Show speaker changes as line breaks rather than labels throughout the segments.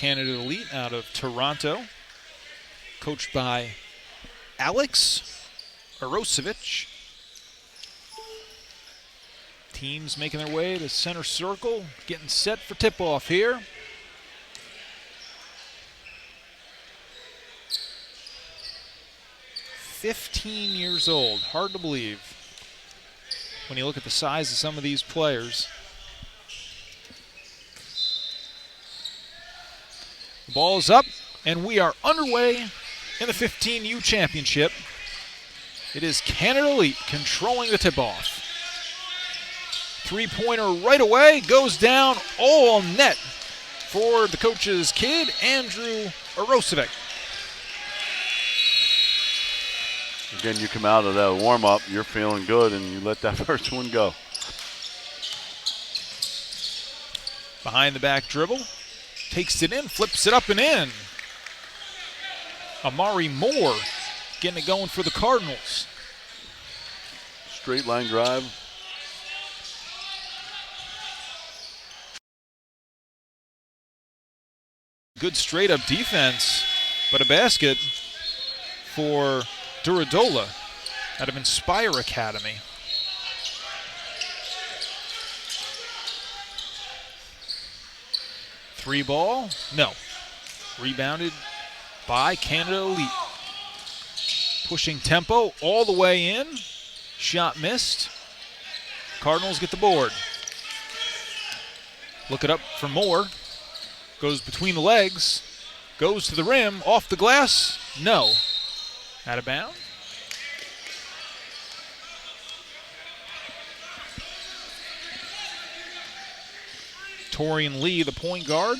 Canada Elite out of Toronto, coached by Alex Arosevich. Teams making their way to center circle, getting set for tip-off here. "15 years old, hard to believe when you look at the size of some of these players. The ball is up, and we are underway in the 15U Championship. It is Canada Elite controlling the tip-off. Three-pointer right away, goes down all net for the coach's kid, Andrew Arosevic.
Again, you come out of that warm-up, you're feeling good, and you let that first one go.
Behind the back dribble, takes it in, flips it up and in. Amari Moore getting it going for the Cardinals.
Straight line drive.
Good straight-up defense, but a basket for Duradola out of Inspire Academy. Three ball, no. Rebounded by Canada Elite. Pushing tempo all the way in. Shot missed. Cardinals get the board. Look it up for Moore. Goes between the legs. Goes to the rim. Off the glass. No. Out of bounds. Torian Lee, the point guard.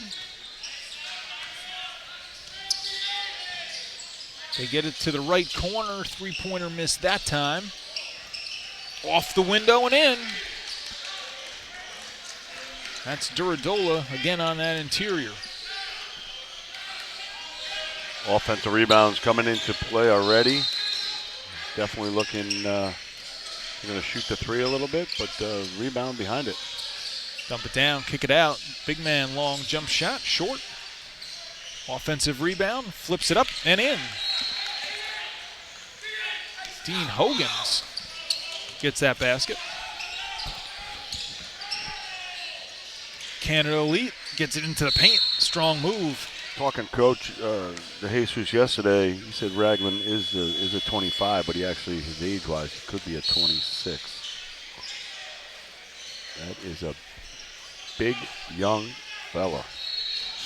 They get it to the right corner. Three-pointer missed that time. Off the window and in. That's Duradola again on that interior.
Offensive rebounds coming into play already. Definitely looking, they're going to shoot the three a little bit, but rebound behind it.
Dump it down, kick it out. Big man, long jump shot, short. Offensive rebound, flips it up and in. Dean Hogans gets that basket. Canada Elite gets it into the paint. Strong move.
Talking coach De Jesus yesterday, he said Ragland is a 25, but he actually, his age-wise, he could be a 26. That is a big, young fella.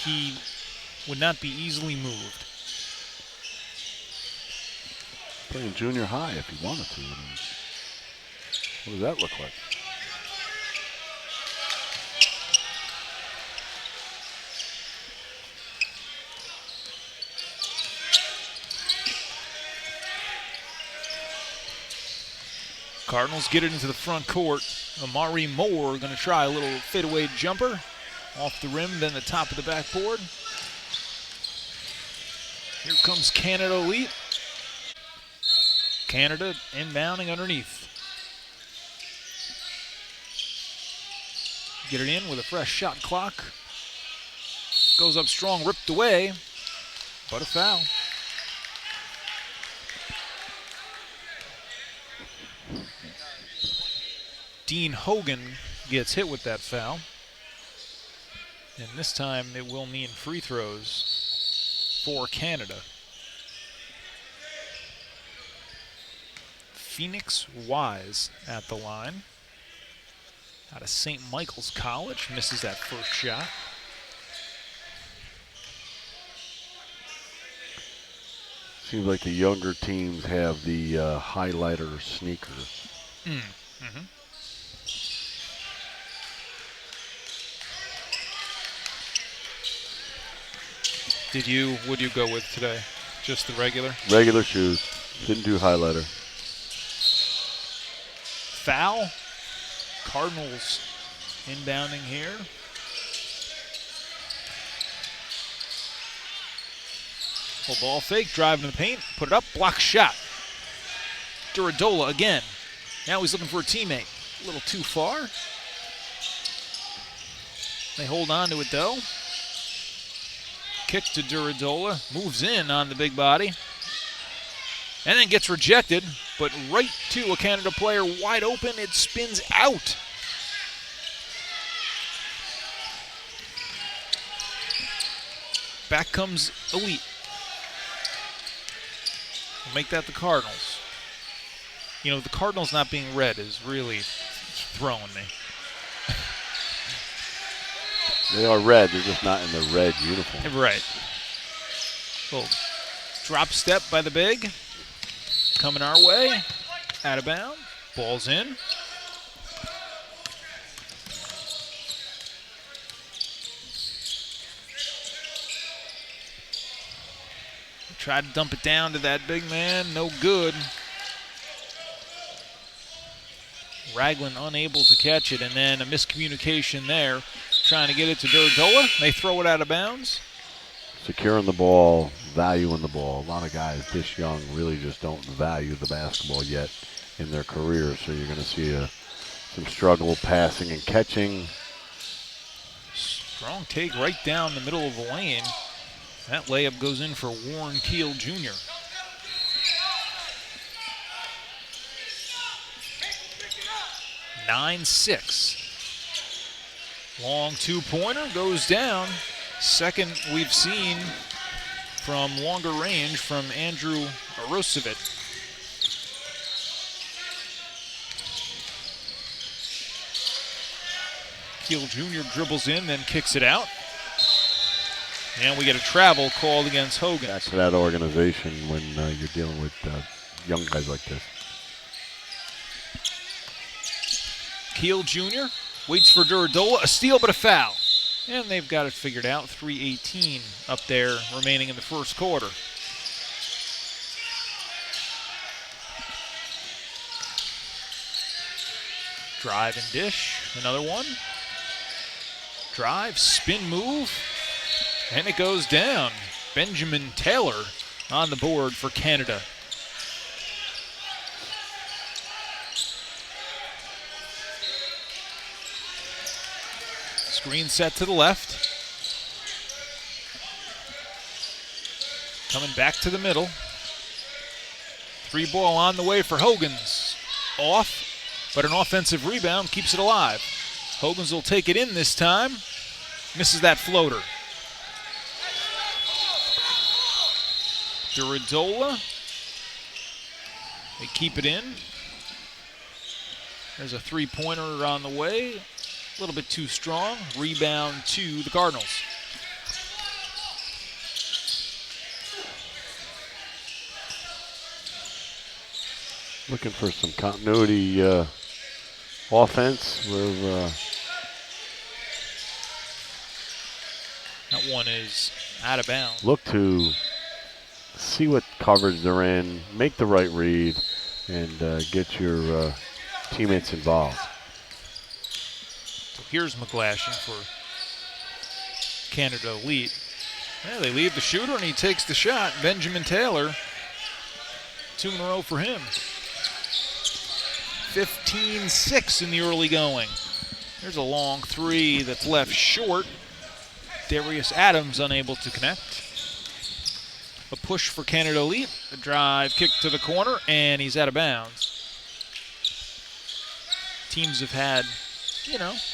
He would not be easily moved.
Playing junior high if he wanted to. What does that look like?
Cardinals get it into the front court. Amari Moore going to try a little fadeaway jumper. Off the rim, then the top of the backboard. Here comes Canada Elite. Canada inbounding underneath. Get it in with a fresh shot clock. Goes up strong, ripped away, but a foul. Dean Hogan gets hit with that foul. And this time it will mean free throws for Canada. Phoenix Wise at the line. Out of St. Michael's College, misses that first shot.
Seems like the younger teams have the highlighter sneakers.
Mm-hmm. Would you go with today? Just the regular?
Regular shoes. Didn't do highlighter.
Foul. Cardinals inbounding here. Full ball fake, driving in the paint, put it up, block shot. Duradola again. Now he's looking for a teammate. A little too far. They hold on to it though. Kick to Duradola, moves in on the big body, and then gets rejected, but right to a Canada player wide open. It spins out. Back comes Elite. We'll make that the Cardinals. You know, the Cardinals not being red is really throwing me.
They are red, they're just not in the red uniform.
Right. Little drop step by the big. Coming our way. Out of bounds. Ball's in. Tried to dump it down to that big man. No good. Ragland unable to catch it, and then a miscommunication there. Trying to get it to Duradola. They throw it out of bounds.
Securing the ball, valuing the ball. A lot of guys this young really just don't value the basketball yet in their careers, so you're going to see some struggle passing and catching.
Strong take right down the middle of the lane. That layup goes in for Warren Keel Jr. (9-6). Long two-pointer goes down. Second we've seen from longer range from Andrew Arosevic. Keel Jr. dribbles in, then kicks it out. And we get a travel called against Hogan.
Back to that organization when you're dealing with young guys like this.
Keel Jr. waits for Duradola, a steal but a foul. And they've got it figured out. 3:18 up there remaining in the first quarter. Drive and dish, another one. Drive, spin move, and it goes down. Benjamin Taylor on the board for Canada. Screen set to the left. Coming back to the middle. Three ball on the way for Hogans. Off, but an offensive rebound keeps it alive. Hogans will take it in this time. Misses that floater. Duradola. They keep it in. There's a three-pointer on the way. A little bit too strong. Rebound to the Cardinals.
Looking for some continuity offense.
That one is out of bounds.
Look to see what coverage they're in, make the right read, and get your teammates involved.
So here's McGlashan for Canada Elite. Yeah, they leave the shooter and he takes the shot. Benjamin Taylor, 2 in a row for him. 15-6 in the early going. There's a long three that's left short. Darius Adams unable to connect. A push for Canada Elite. A drive kick to the corner, and he's out of bounds. Teams have had,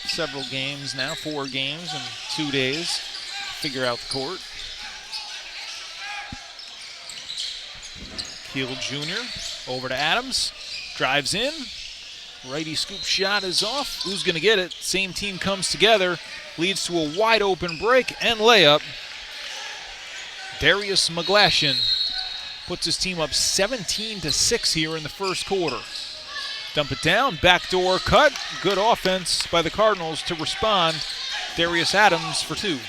several games now, 4 games in 2 days to figure out the court. Keel Jr. over to Adams. Drives in. Righty scoop shot is off. Who's going to get it? Same team comes together. Leads to a wide open break and layup. Darius McGlashan puts his team up 17-6 here in the first quarter. Dump it down, backdoor cut. Good offense by the Cardinals to respond. Darius Adams for 2.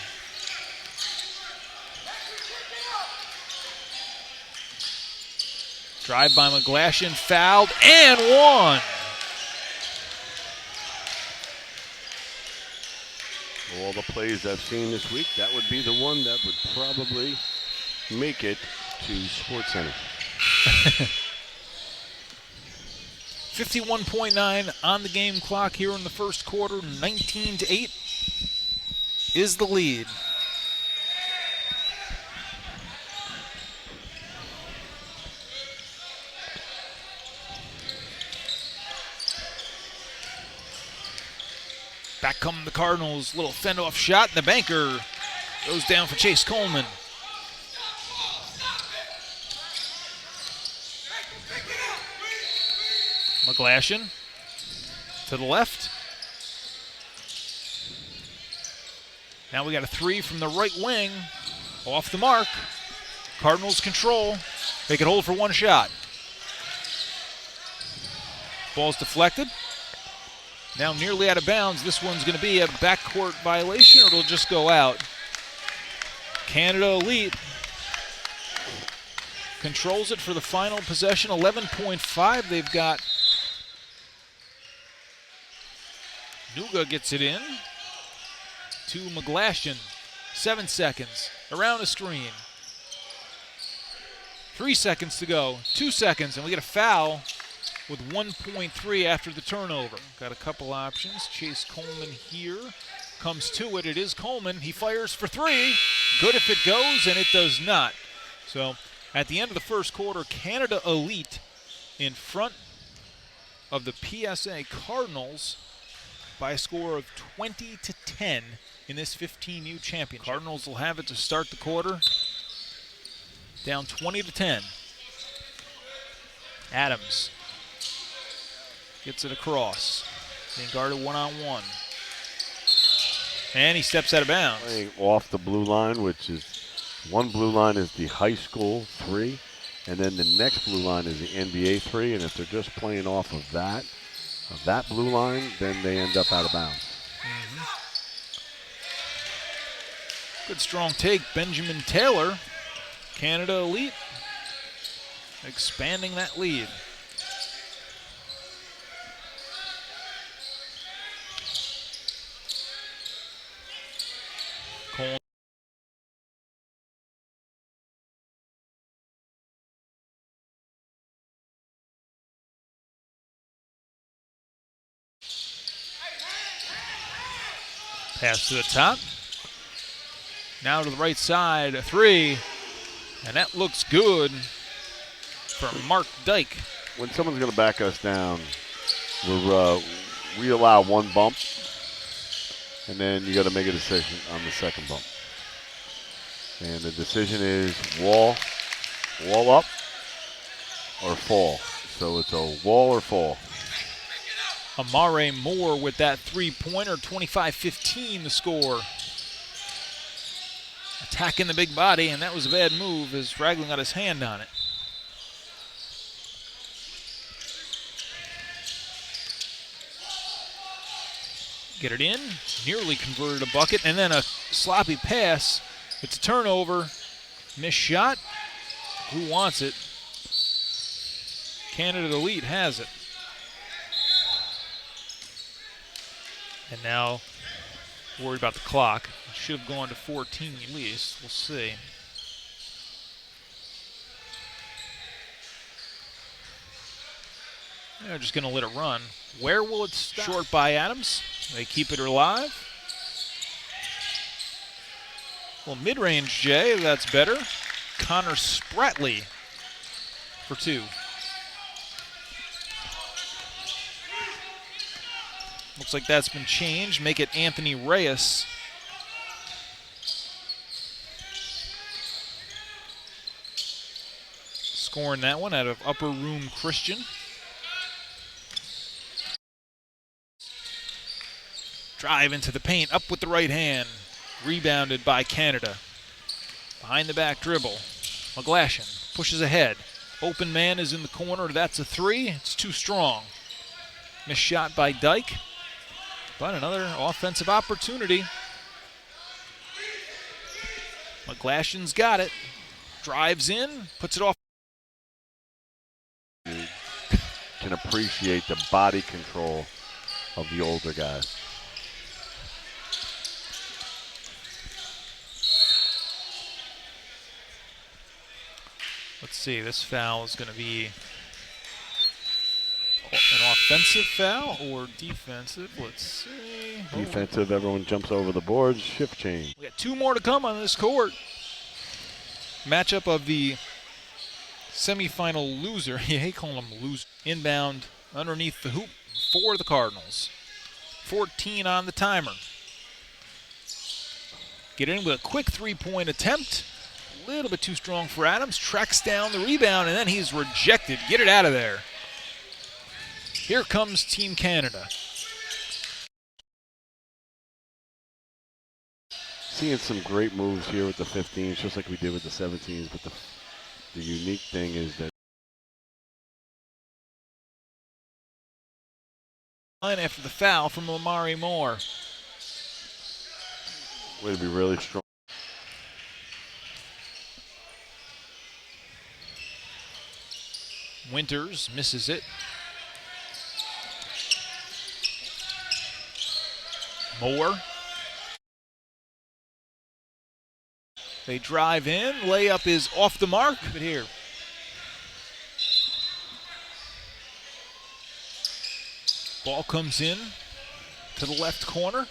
Drive by McGlashan, fouled, and one.
All the plays I've seen this week, that would be the one that would probably make it to SportsCenter.
51.9 on the game clock here in the first quarter. 19-8 is the lead. Back come the Cardinals. Little fend-off shot, and the banker goes down for Chase Coleman. McGlashan to the left. Now we got a three from the right wing. Off the mark. Cardinals control. They can hold for one shot. Ball's deflected. Now nearly out of bounds. This one's going to be a backcourt violation, or it'll just go out. Canada Elite controls it for the final possession. 11.5 they've got. Nuga gets it in to McGlashan. 7 seconds. Around a screen. 3 seconds to go. 2 seconds, and we get a foul with 1.3 after the turnover. Got a couple options. Chase Coleman here. Comes to it. It is Coleman. He fires for three. Good if it goes, and it does not. So at the end of the first quarter, Canada Elite in front of the PSA Cardinals by a score of 20-10 in this 15U championship. Cardinals will have it to start the quarter. Down 20-10. Adams gets it across. Being guarded one-on-one. And he steps out of bounds.
Playing off the blue line, which is one blue line is the high school 3, and then the next blue line is the NBA 3, and if they're just playing off of that blue line, then they end up out of bounds.
Good strong take. Benjamin Taylor, Canada Elite, expanding that lead. Cole. Pass to the top. Now to the right side, a three, and that looks good for Mark Dyke.
When someone's going to back us down, we allow one bump, and then you got to make a decision on the second bump. And the decision is wall up, or fall. So it's a wall or fall.
Amare Moore with that three-pointer, 25-15 the score. Attacking the big body, and that was a bad move as Ragland got his hand on it. Get it in, nearly converted a bucket, and then a sloppy pass. It's a turnover, missed shot. Who wants it? Canada Elite has it. And now, worried about the clock. Should have gone to 14 at least. We'll see. They're just going to let it run. Where will it stop? Short by Adams. They keep it alive. Well, mid-range, Jay. That's better. Connor Spratley for two. Looks like that's been changed. Make it Anthony Reyes. Scoring that one out of Upper Room Christian. Drive into the paint, up with the right hand. Rebounded by Canada. Behind the back dribble. McGlashan pushes ahead. Open man is in the corner. That's a three. It's too strong. Missed shot by Dyke. But another offensive opportunity. McGlashan's got it. Drives in, puts it off.
You can appreciate the body control of the older guys.
Let's see, this foul is going to be an offensive foul or defensive? Let's see.
Defensive, everyone jumps over the boards, shift change.
We got two more to come on this court. Matchup of the semifinal loser. You hate calling them loser. Inbound underneath the hoop for the Cardinals. 14 on the timer. Get in with a quick three-point attempt. A little bit too strong for Adams. Tracks down the rebound, and then he's rejected. Get it out of there. Here comes Team Canada.
Seeing some great moves here with the 15s, just like we did with the 17s. But the unique thing is that
After the foul from Lamari Moore.
way to be really strong.
Winters misses it. Moore. They drive in. Layup is off the mark. But here. Ball comes in to the left corner.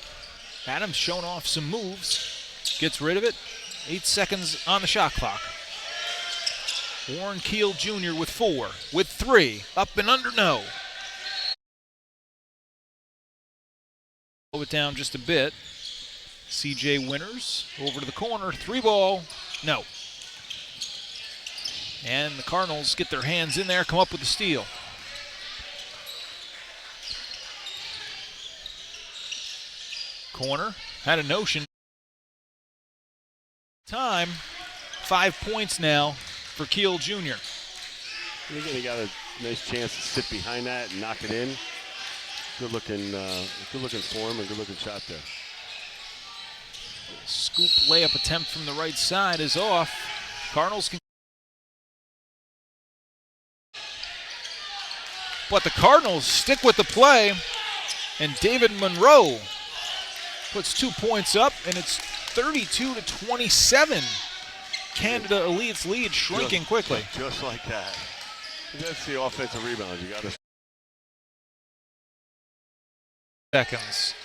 Adams showing off some moves. Gets rid of it. 8 seconds on the shot clock. Warren Keel Jr. with 4. With 3. Up and under, no. Slow it down just a bit. CJ Winters over to the corner. 3-ball, no. And the Cardinals get their hands in there, come up with the steal. Corner, had a notion. Time, 5 points now for Keel Jr.
And again, he got a nice chance to sit behind that and knock it in. Good looking form and good looking shot there.
Scoop layup attempt from the right side is off. Cardinals can. But the Cardinals stick with the play, and David Monroe puts 2 points up, and it's 32-27. Canada Elite's lead shrinking quickly.
Just like that. That's the offensive rebound. You got to.
Seconds.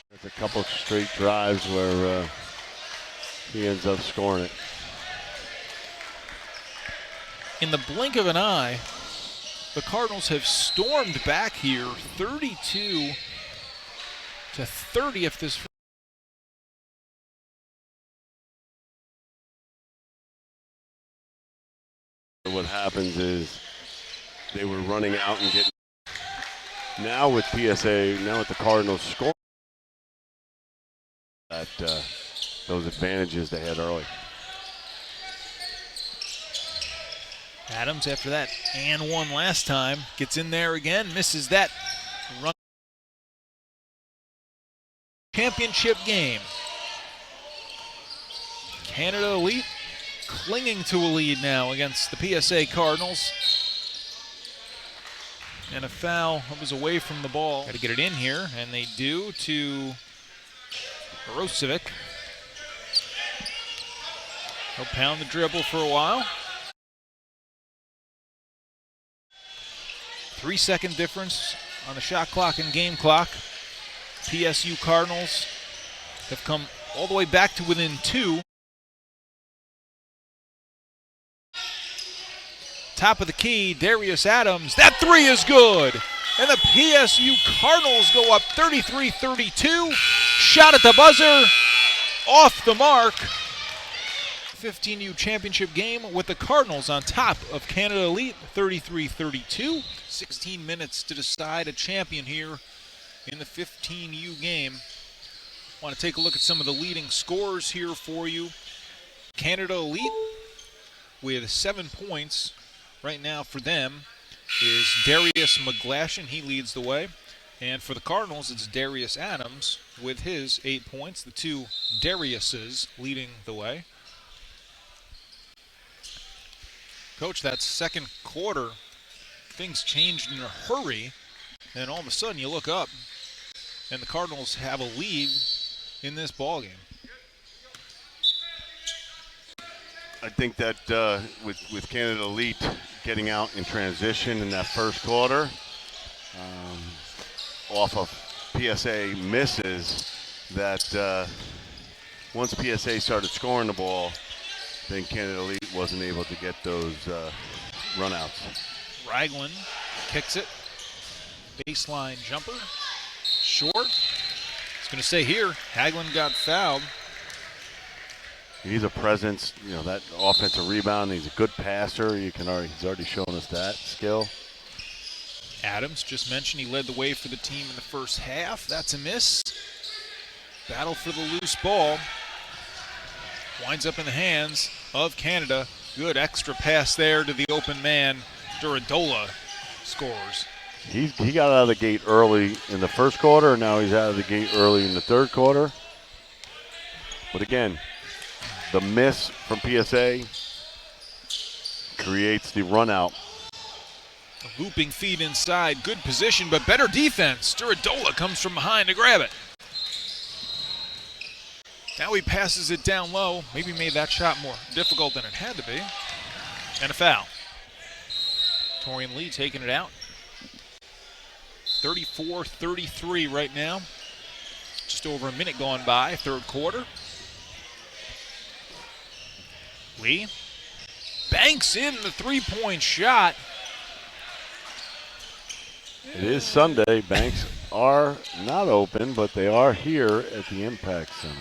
There's a couple straight drives where he ends up scoring it.
In the blink of an eye, the Cardinals have stormed back here 32-30 if this.
What happens is they were running out and getting. Now with PSA, now with the Cardinals scoring, that those advantages they had early.
Adams, after that and one last time, gets in there again, misses that run. Championship game. Canada Elite clinging to a lead now against the PSA Cardinals. And a foul that was away from the ball. Got to get it in here, and they do to Rosevic. He'll pound the dribble for a while. 3-second difference on the shot clock and game clock. PSU Cardinals have come all the way back to within 2. Top of the key, Darius Adams. That 3 is good. And the PSU Cardinals go up 33-32. Shot at the buzzer. Off the mark. 15U championship game with the Cardinals on top of Canada Elite 33-32. 16 minutes to decide a champion here in the 15U game. Want to take a look at some of the leading scorers here for you. Canada Elite with 7 points right now for them is Darius McGlashan. He leads the way. And for the Cardinals, it's Darius Adams with his 8 points. The two Dariuses leading the way. Coach, that second quarter, things changed in a hurry. And all of a sudden you look up and the Cardinals have a lead in this ballgame.
I think that with Canada Elite getting out in transition in that first quarter, off of PSA misses, that once PSA started scoring the ball, then Canada Elite wasn't able to get those runouts.
Ragland kicks it. Baseline jumper. Short. It's going to stay here. Hagelin got fouled.
He's a presence, you know, that offensive rebound. He's a good passer. He's already shown us that skill.
Adams, just mentioned, he led the way for the team in the first half. That's a miss. Battle for the loose ball. Winds up in the hands of Canada. Good extra pass there to the open man. Duradola scores.
He got out of the gate early in the first quarter, and now he's out of the gate early in the third quarter. But again, the miss from PSA creates the run out.
A looping feed inside. Good position, but better defense. Duradola comes from behind to grab it. Now he passes it down low. Maybe made that shot more difficult than it had to be. And a foul. Torian Lee taking it out. 34-33 right now. Just over a minute gone by, third quarter. Lee banks in the three-point shot.
It is Sunday. Banks are not open, but they are here at the Impact Center.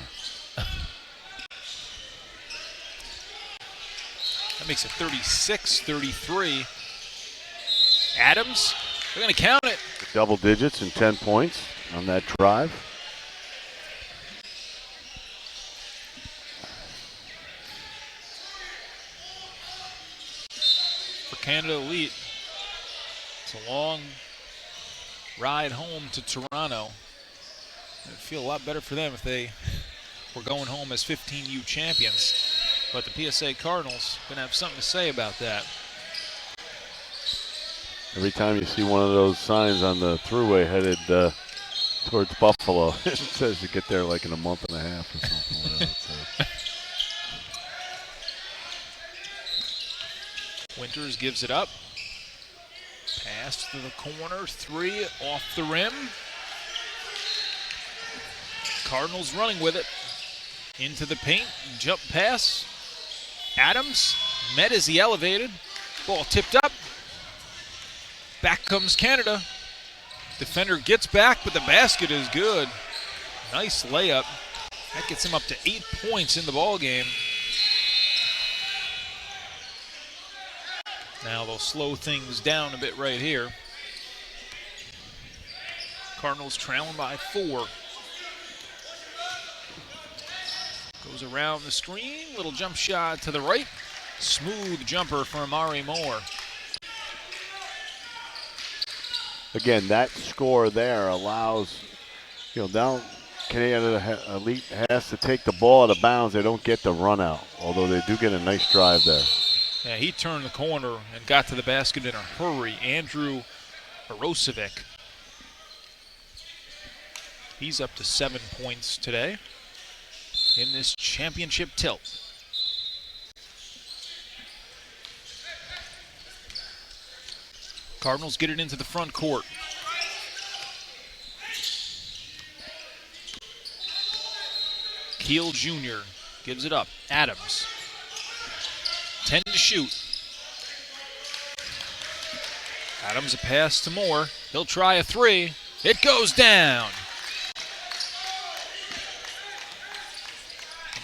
That makes it 36-33. Adams, they're going to count it.
Double digits and 10 points on that drive.
For Canada Elite, it's a long ride home to Toronto. It'd feel a lot better for them if they were going home as 15U champions. But the PSA Cardinals going to have something to say about that.
Every time you see one of those signs on the thruway headed towards Buffalo, it says you get there like in a month and a half or something. Whatever it says.
Winters gives it up. Pass to the corner, three off the rim. Cardinals running with it. Into the paint, jump pass. Adams met as he elevated. Ball tipped up. Back comes Canada. Defender gets back, but the basket is good. Nice layup. That gets him up to 8 points in the ball game. Now they'll slow things down a bit right here. Cardinals trailing by 4. Goes around the screen, little jump shot to the right. Smooth jumper from Amari Moore.
Again, that score there allows, now Canada Elite has to take the ball out of bounds. They don't get the run out, although they do get a nice drive there.
Yeah, he turned the corner and got to the basket in a hurry. Andrew Arosevic. He's up to 7 points today in this championship tilt. Cardinals get it into the front court. Keel Jr. gives it up. Adams. 10 to shoot. Adams a pass to Moore. He'll try a three. It goes down.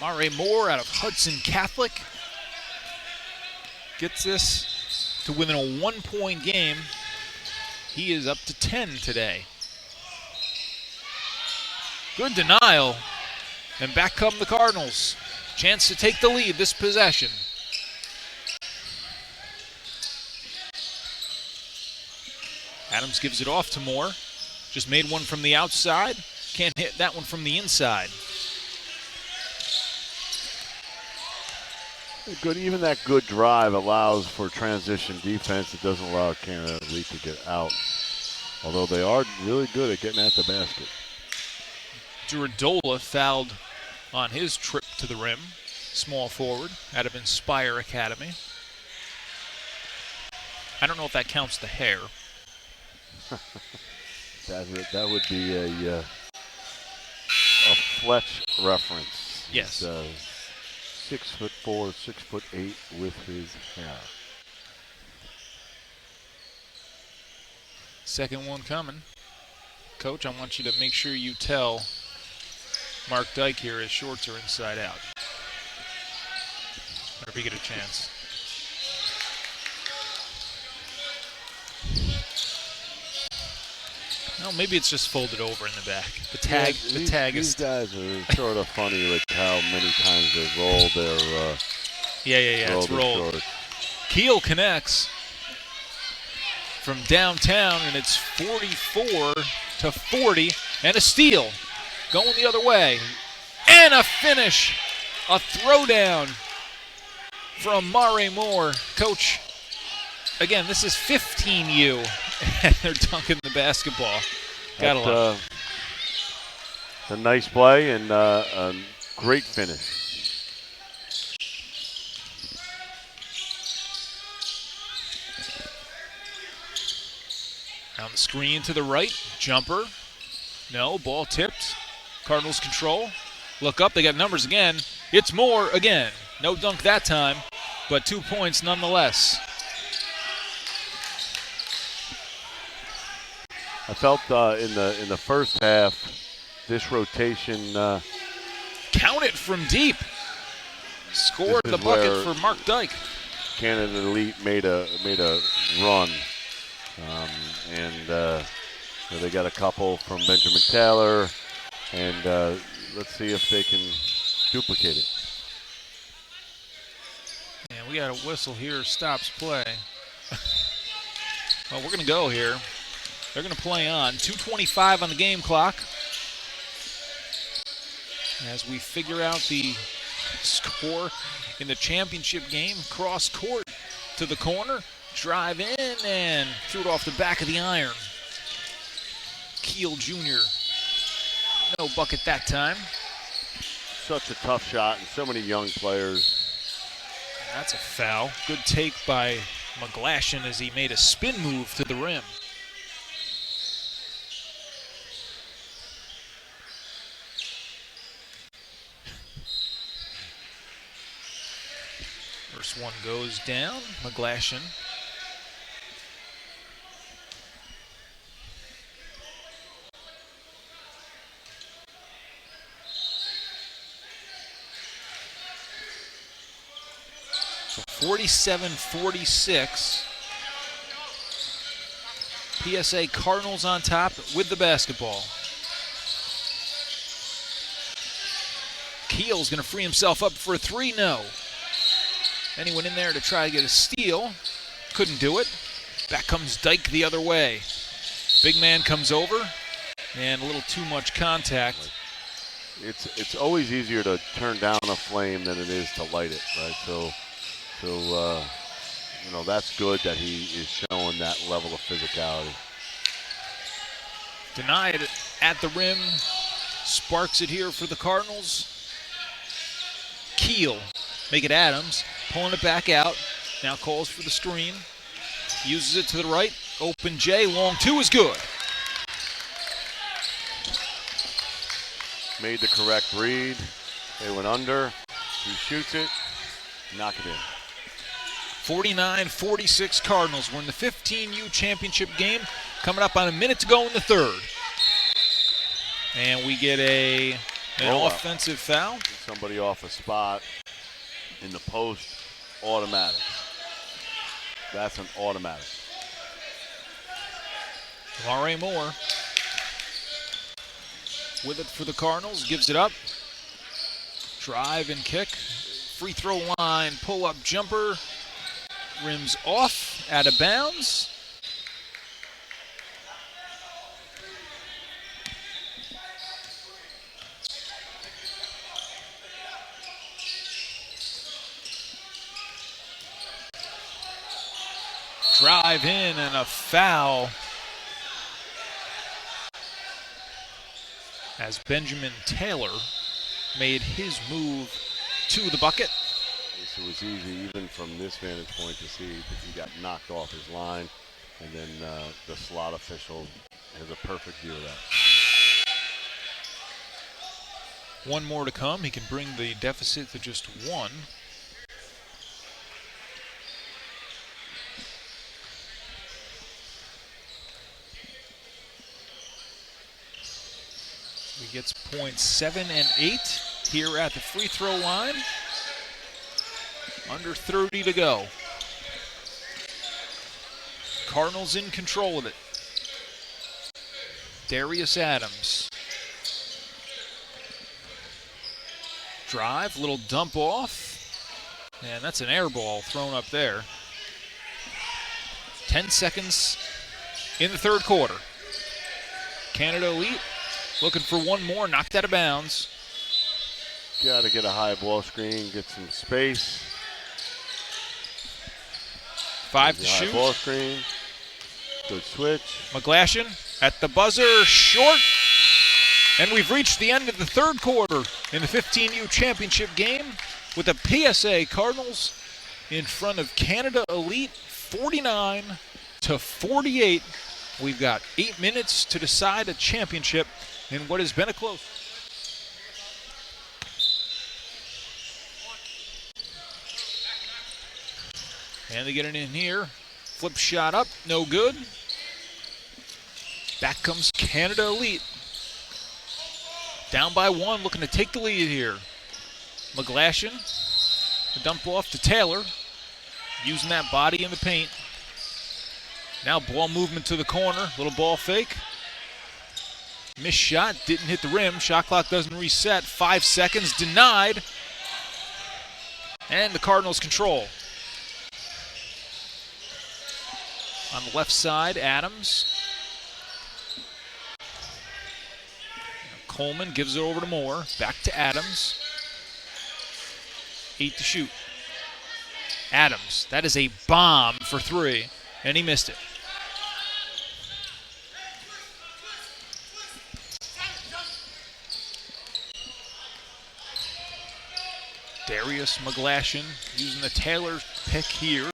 Amari Moore out of Hudson Catholic gets this to within a 1 point game. He is up to 10 today. Good denial. And back come the Cardinals. Chance to take the lead this possession. Adams gives it off to Moore. Just made one from the outside. Can't hit that one from the inside.
Good, even that good drive allows for transition defense. It doesn't allow Canada Elite to get out, although they are really good at getting at the basket.
Duradola fouled on his trip to the rim. Small forward out of Inspire Academy. I don't know if that counts the hair.
That would be a Fletch reference.
Yes.
6'4", 6'8" with his hair.
Second one coming. Coach, I want you to make sure you tell Mark Dyke here his shorts are inside out. Whenever you get a chance. Well, maybe it's just folded over in the back. The tag,
yeah,
the tag
these
is.
These guys are sort of funny with how many times they roll their.
Yeah. It's rolled.
Shorts.
Keel connects from downtown, and it's 44-40, and a steal going the other way, and a finish, a throwdown from Mare Moore. Coach, again, this is 15U, and they're dunking the basketball. Gotta love it.
It's a nice play and a great finish.
On the screen to the right, jumper. No, ball tipped. Cardinals control. Look up, they got numbers again. It's Moore again. No dunk that time, but 2 points nonetheless.
I felt in the first half, this rotation.
Count it from deep. Scored the bucket for Mark Dyke.
Canada Elite made a run, they got a couple from Benjamin Taylor, and let's see if they can duplicate it.
And we got a whistle here, stops play. Well, we're going to go here. They're going to play on. 2:25 on the game clock. As we figure out the score in the championship game, cross court to the corner, drive in, and threw it off the back of the iron. Keel Jr. No bucket that time.
Such a tough shot, and so many young players.
That's a foul. Good take by McGlashan as he made a spin move to the rim. First one goes down. McGlashan. So 47-46. PSA Cardinals on top with the basketball. Keel's going to free himself up for a three. No. Anyone in there to try to get a steal. Couldn't do it. Back comes Dyke the other way. Big man comes over, and a little too much contact.
It's always easier to turn down a flame than it is to light it, right? So that's good that he is showing that level of physicality.
Denied at the rim. Sparks it here for the Cardinals. Keel, make it Adams, pulling it back out. Now calls for the screen. Uses it to the right. Open J, long two is good.
Made the correct read. They went under. He shoots it. Knock it in.
49-46 Cardinals. We're in the 15U championship game. Coming up on a minute to go in the third. And we get an offensive foul.
Somebody off a spot in the post, automatic. That's an automatic.
Mare Moore with it for the Cardinals, gives it up. Drive and kick. Free throw line, pull-up jumper. Rims off, out of bounds. Drive in and a foul as Benjamin Taylor made his move to the bucket.
It was easy even from this vantage point to see that he got knocked off his line, and then the slot official has a perfect view of that.
One more to come. He can bring the deficit to just one. He gets points 7 and 8 here at the free throw line. Under 30 to go. Cardinals in control of it. Darius Adams. Drive, little dump off. And that's an air ball thrown up there. 10 seconds in the third quarter. Canada Elite looking for one more, knocked out of bounds.
Got to get a high ball screen, get some space.
5 to shoot.
High ball screen. Good switch.
McGlashan at the buzzer, short. And we've reached the end of the third quarter in the 15U championship game with the PSA Cardinals in front of Canada Elite, 49 to 48. We've got 8 minutes to decide a championship in what has been a close. And they get it in here. Flip shot up, no good. Back comes Canada Elite. Down by one, looking to take the lead here. McGlashan, the dump off to Taylor, using that body in the paint. Now ball movement to the corner, little ball fake. Missed shot, didn't hit the rim. Shot clock doesn't reset. 5 seconds, denied. And the Cardinals control. On the left side, Adams. Coleman gives it over to Moore. Back to Adams. 8 to shoot. Adams, that is a bomb for 3, and he missed it. Darius McGlashan using the Taylor pick here.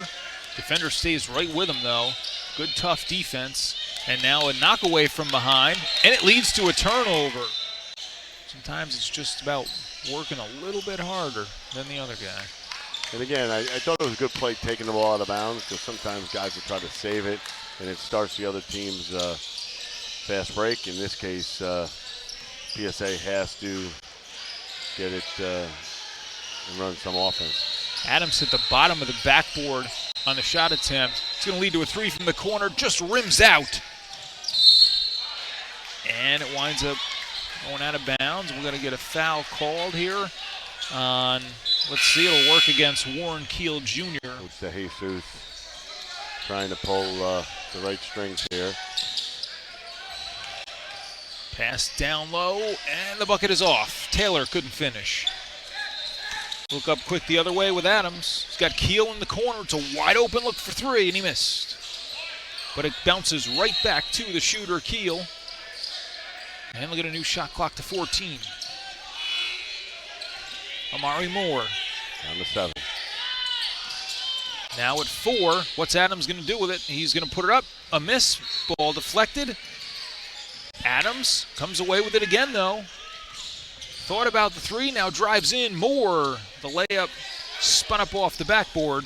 Defender stays right with him, though. Good, tough defense. And now a knockaway from behind, and it leads to a turnover. Sometimes it's just about working a little bit harder than the other guy.
And again, I thought it was a good play taking the ball out of bounds, because sometimes guys will try to save it, and it starts the other team's fast break. In this case, PSA has to get it and run some offense.
Adams at the bottom of the backboard on the shot attempt. It's going to lead to a 3 from the corner, just rims out. And it winds up going out of bounds. We're going to get a foul called here on, let's see, it'll work against Warren Keel Jr.
Coach DeJesus trying to pull the right strings here.
Pass down low, and the bucket is off. Taylor couldn't finish. Look up quick the other way with Adams. He's got Keel in the corner. It's a wide open look for 3, and he missed. But it bounces right back to the shooter, Keel. And look at a new shot clock to 14. Amari Moore.
Down to 7.
Now at 4, what's Adams going to do with it? He's going to put it up. A miss. Ball deflected. Adams comes away with it again, though. Thought about the 3, now drives in. Moore, the layup, spun up off the backboard.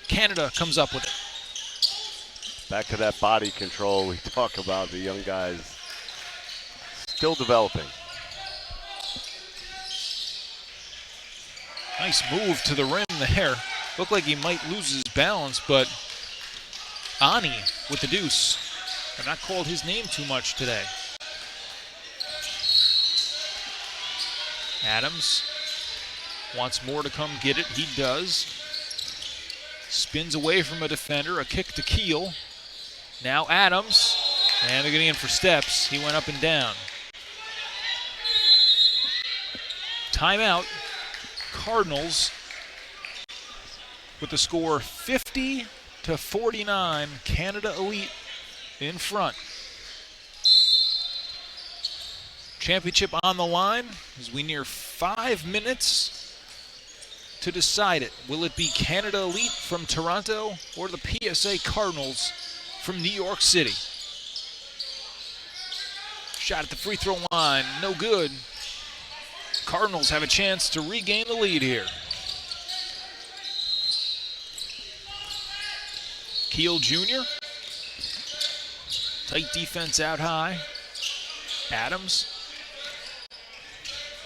Canada comes up with it.
Back to that body control we talk about, the young guys still developing.
Nice move to the rim there. Looked like he might lose his balance, but Ani with the deuce. I've not called his name too much today. Adams wants Moore to come get it. He does. Spins away from a defender. A kick to Keel. Now Adams. And they're getting in for steps. He went up and down. Timeout. Cardinals with the score 50 to 49. Canada Elite in front. Championship on the line as we near 5 minutes to decide it. Will it be Canada Elite from Toronto or the PSA Cardinals from New York City? Shot at the free throw line, no good. Cardinals have a chance to regain the lead here. Keel Jr. Tight defense out high. Adams.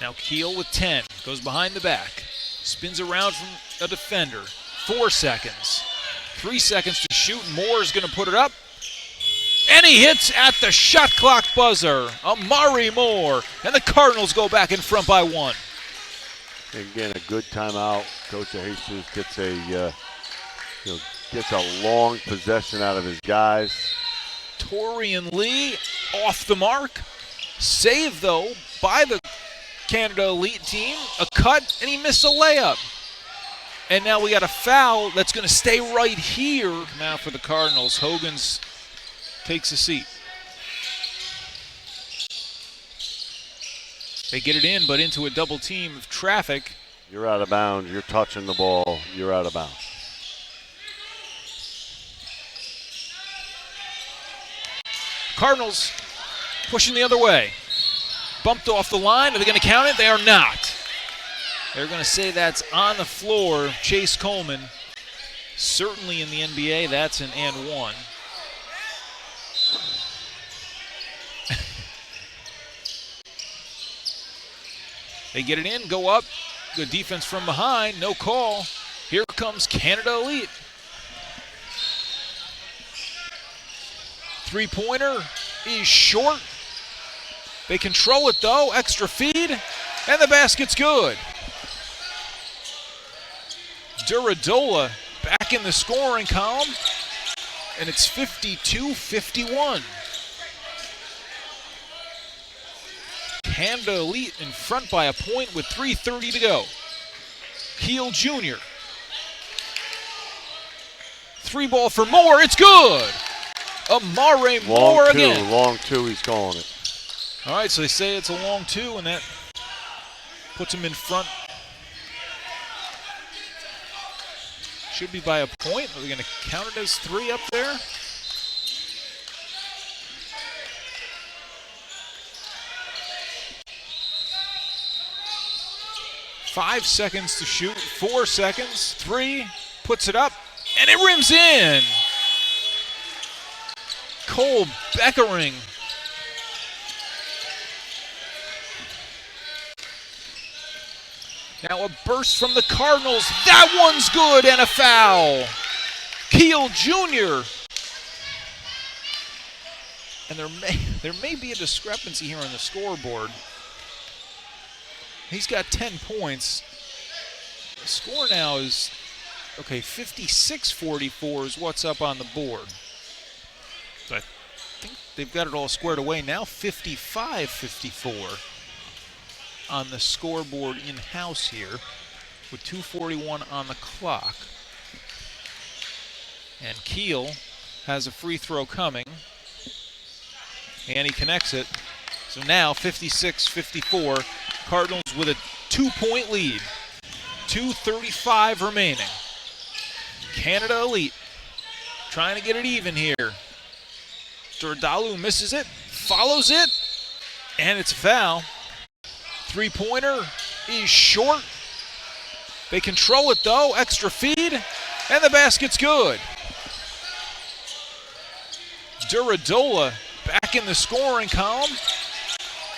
Now Keel with 10. Goes behind the back. Spins around from a defender. 4 seconds. 3 seconds to shoot. Moore is going to put it up. And he hits at the shot clock buzzer. Amari Moore. And the Cardinals go back in front by 1.
Again, a good timeout. Coach Jesus gets gets a long possession out of his guys.
Torian Lee off the mark. Saved, though, by the Canada Elite team. A cut, and he missed a layup. And now we got a foul that's going to stay right here. Now for the Cardinals, Hogan's takes a seat. They get it in, but into a double team of traffic.
You're out of bounds. You're touching the ball. You're out of bounds.
Cardinals pushing the other way. Bumped off the line. Are they going to count it? They are not. They're going to say that's on the floor. Chase Coleman. Certainly in the NBA, that's an and one. They get it in, go up. Good defense from behind. No call. Here comes Canada Elite. Three-pointer is short. They control it, though. Extra feed. And the basket's good. Duradola back in the scoring column. And it's 52-51. Canada Elite in front by a point with 3:30 to go. Keel Jr. Three ball for Moore. It's good. Amari Moore again.
Long two, he's calling it.
All right, so they say it's a long two, and that puts him in front. Should be by a point. Are they going to count it as 3 up there? Five seconds to shoot, 4 seconds, 3, puts it up, and it rims in. Cole Beckering. Now a burst from the Cardinals. That one's good, and a foul. Keel Jr. And there may be a discrepancy here on the scoreboard. He's got 10 points. The score now is, 56-44 is what's up on the board. So I think they've got it all squared away now. 55-54 on the scoreboard in-house here with 2:41 on the clock. And Keel has a free throw coming. And he connects it. So now 56-54. Cardinals with a 2-point lead. 2:35 remaining. Canada Elite trying to get it even here. Dordalu misses it, follows it, and it's a foul. Three-pointer is short. They control it, though. Extra feed, and the basket's good. Duradola back in the scoring column.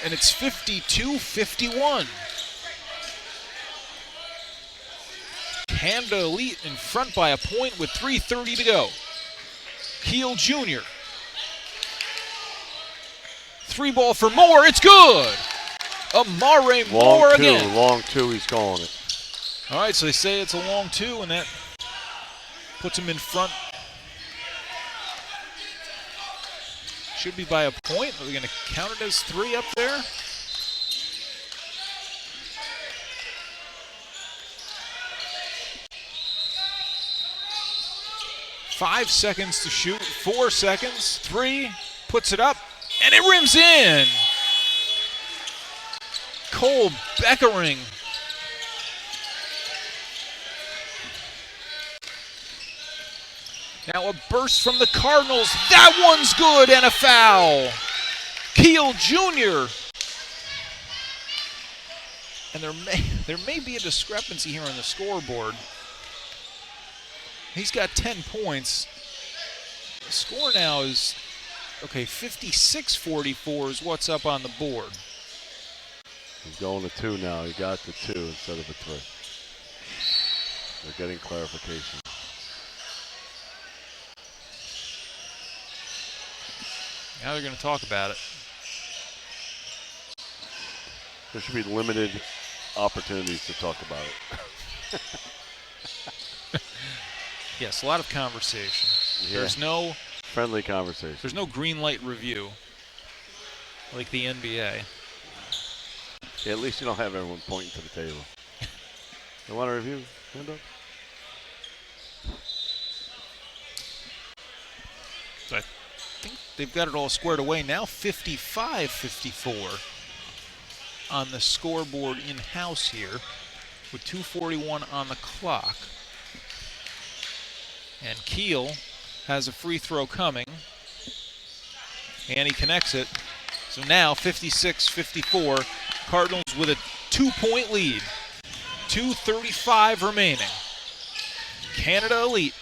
And it's 52-51. Canada Elite in front by a point with 3:30 to go. Keel Jr. Three ball for Moore. It's good. Amari Moore again.
Long two, he's calling it.
All right, so they say it's a long two, and that puts him in front. Should be by a point. Are we going to count it as 3 up there? Five seconds to shoot, 4 seconds, 3, puts it up, and it rims in. Cole Beckering. Now a burst from the Cardinals. That one's good, and a foul. Keel Jr. And there may be a discrepancy here on the scoreboard. He's got 10 points. The score now is, okay, 56-44 is what's up on the board.
He's going to 2 now. He got to 2 instead of a 3. They're getting clarification.
Now they're going to talk about it.
There should be limited opportunities to talk about it.
Yes, a lot of conversation.
Yeah.
There's no
friendly conversation.
There's no green light review like the NBA.
Yeah, at least you don't have everyone pointing to the table. You want a review? Hand up.
So I think they've got it all squared away now. 55-54 on the scoreboard in-house here with 2:41 on the clock. And Keel has a free throw coming, and he connects it. So now 56-54, Cardinals with a 2-point lead. 2:35 remaining. Canada Elite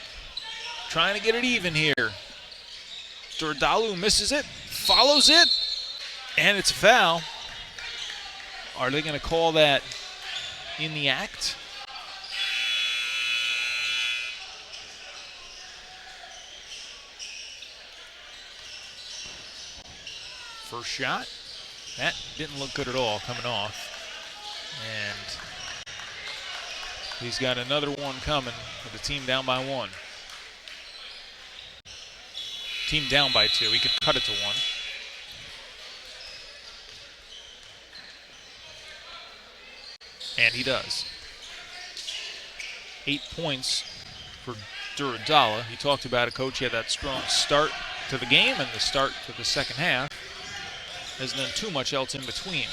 trying to get it even here. Dordalu misses it, follows it, and it's a foul. Are they going to call that in the act? First shot. That didn't look good at all coming off. And he's got another one coming with the team down by 1. Team down by 2. He could cut it to 1. And he does. 8 points for Duradala. He talked about it, Coach. He had that strong start to the game and the start to the second half. Hasn't done too much else in between.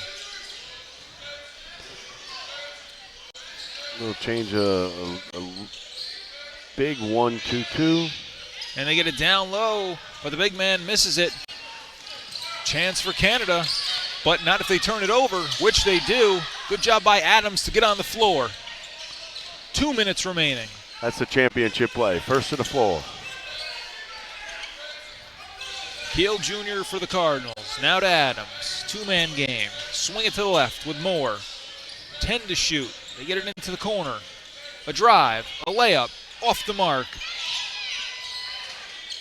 Little change, a big 1-2-2.
And they get it down low, but the big man misses it. Chance for Canada, but not if they turn it over, which they do. Good job by Adams to get on the floor. 2 minutes remaining.
That's the championship play. First to the floor.
Keel Jr. for the Cardinals. Now to Adams. 2-man game. Swing it to the left with Moore. 10 to shoot. They get it into the corner. A drive. A layup. Off the mark.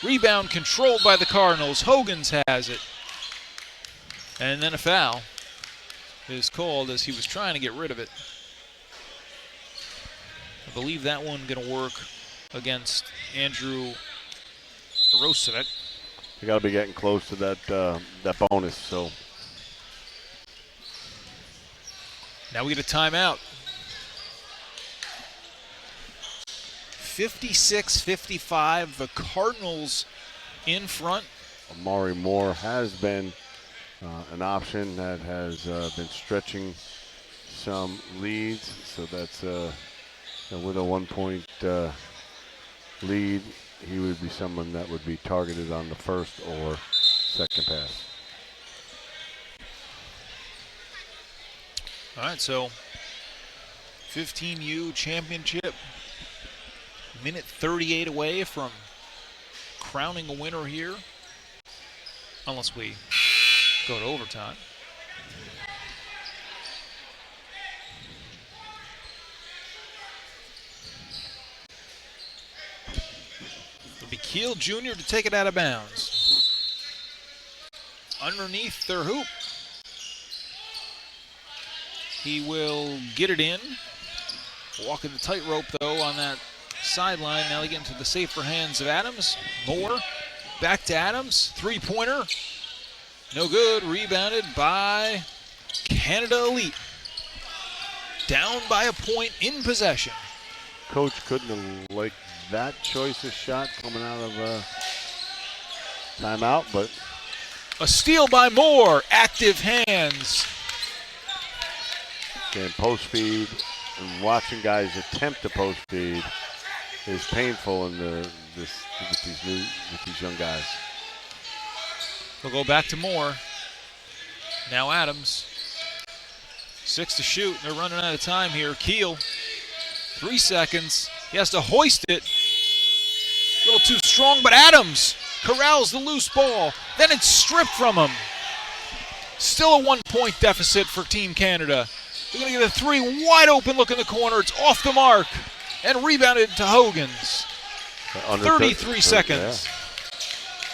Rebound controlled by the Cardinals. Hogan's has it. And then a foul is called as he was trying to get rid of it. I believe that one going to work against Andrew Rosovic.
You got to be getting close to that bonus. So
now we get a timeout. 56-55. The Cardinals in front.
Amari Moore has been an option that has been stretching some leads. So that's with a 1-point lead. He would be someone that would be targeted on the first or second pass.
All right, so 15U championship. Minute 38 away from crowning a winner here. Unless we go to overtime. It'll be Keel Jr. to take it out of bounds. Underneath their hoop. He will get it in. Walking the tightrope, though, on that sideline. Now they get into the safer hands of Adams. Moore. Back to Adams. Three-pointer. No good. Rebounded by Canada Elite. Down by a point in possession.
Coach couldn't have liked that choice of shot coming out of timeout, but
a steal by Moore. Active hands.
Again, post feed and watching guys attempt to post feed is painful in with these young guys.
We'll go back to Moore. Now Adams. 6 to shoot. They're running out of time here. Keel, 3 seconds. He has to hoist it. A little too strong, but Adams corrals the loose ball. Then it's stripped from him. Still a 1-point deficit for Team Canada. They're going to get a 3 wide open look in the corner. It's off the mark and rebounded to Hogans. 33 seconds.
Yeah.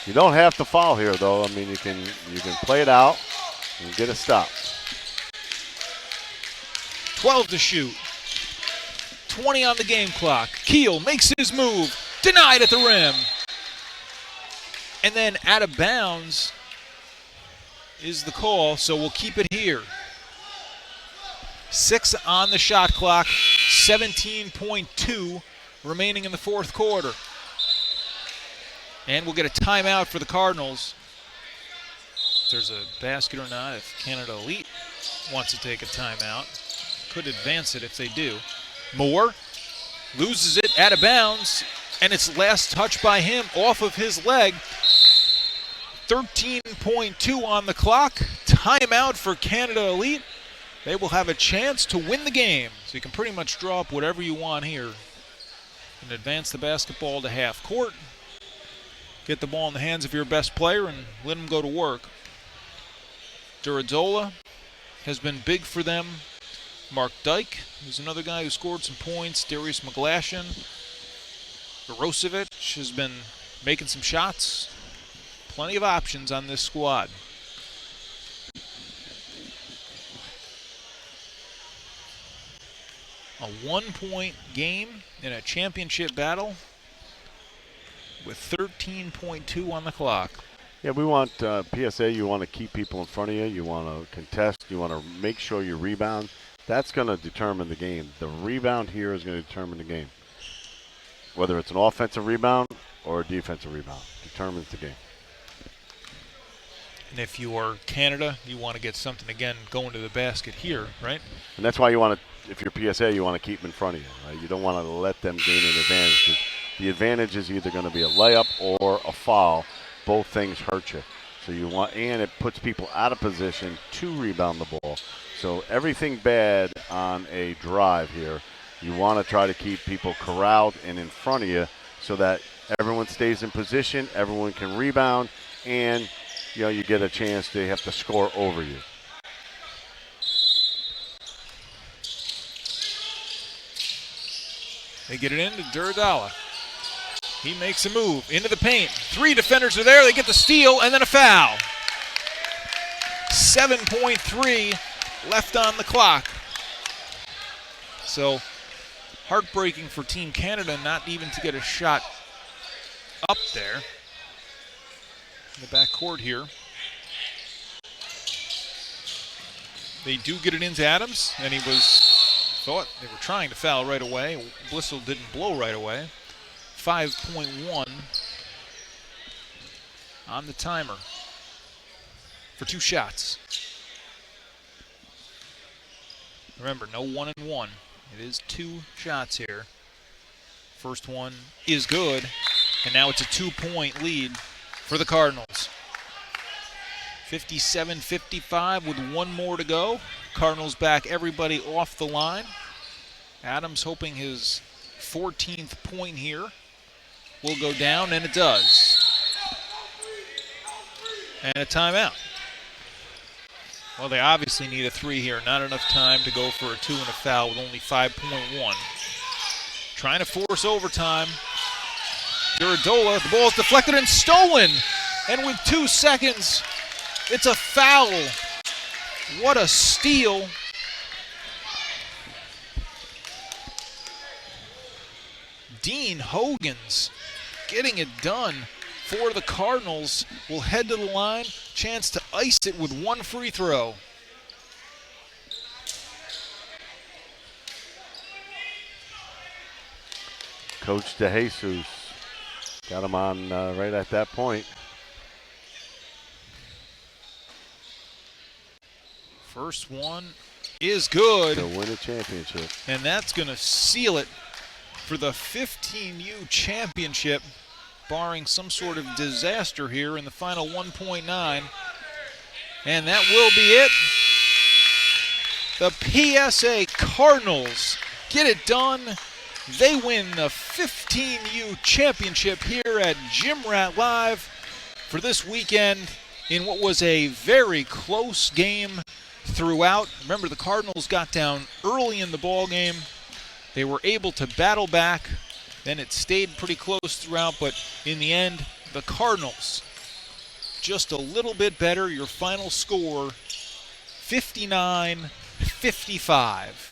You don't have to foul here, though. I mean, you can play it out and get a stop.
12 to shoot. 20 on the game clock. Keel makes his move. Denied at the rim. And then out of bounds is the call, so we'll keep it here. 6 on the shot clock. 17.2 remaining in the fourth quarter. And we'll get a timeout for the Cardinals. If there's a basket or not, if Canada Elite wants to take a timeout. Could advance it if they do. Moore loses it out of bounds, and it's last touch by him off of his leg. 13.2 on the clock. Timeout for Canada Elite. They will have a chance to win the game. So you can pretty much draw up whatever you want here and advance the basketball to half court. Get the ball in the hands of your best player and let them go to work. Durazola has been big for them. Mark Dyke, who's another guy who scored some points. Darius McGlashan. Mirosevic has been making some shots. Plenty of options on this squad. A 1-point game in a championship battle with 13.2 on the clock.
Yeah, we want PSA. You want to keep people in front of you. You want to contest. You want to make sure you rebound. That's going to determine the game. The rebound here is going to determine the game. Whether it's an offensive rebound or a defensive rebound, determines the game.
And if you are Canada, you want to get something, again, going to the basket here, right?
And that's why you want to, if you're PSA, you want to keep them in front of you, right? You don't want to let them gain an advantage. 'Cause the advantage is either going to be a layup or a foul. Both things hurt you. So you want, and it puts people out of position to rebound the ball. So everything bad on a drive here, you want to try to keep people corralled and in front of you so that everyone stays in position, everyone can rebound, and you get a chance to have to score over you.
They get it into Durazola. He makes a move into the paint. 3 defenders are there. They get the steal and then a foul. 7.3 left on the clock. So heartbreaking for Team Canada not even to get a shot up there in the backcourt here. They do get it into Adams, and he thought they were trying to foul right away. Whistle didn't blow right away. 5.1 on the timer for 2 shots. Remember, no 1-and-1. It is 2 shots here. First one is good, and now it's a 2-point lead for the Cardinals. 57-55 with 1 more to go. Cardinals back everybody off the line. Adams hoping his 14th point here will go down, and it does. And a timeout. Well, they obviously need a 3 here. Not enough time to go for a 2 and a foul with only 5.1. Trying to force overtime. Durazola, the ball is deflected and stolen. And with 2 seconds, it's a foul. What a steal. Dean Hogans getting it done for the Cardinals. Will head to the line. Chance to ice it with 1 free throw.
Coach DeJesus got him on right at that point.
First one is good.
To win a championship.
And that's going to seal it for the 15U championship, barring some sort of disaster here in the final 1.9. And that will be it The PSA Cardinals get it done. They win the 15U championship here at GymRat Live for this weekend in what was a very close game throughout. Remember, the Cardinals got down early in the ball game. They were able to battle back. Then it stayed pretty close throughout, but in the end, the Cardinals just a little bit better. Your final score, 59-55.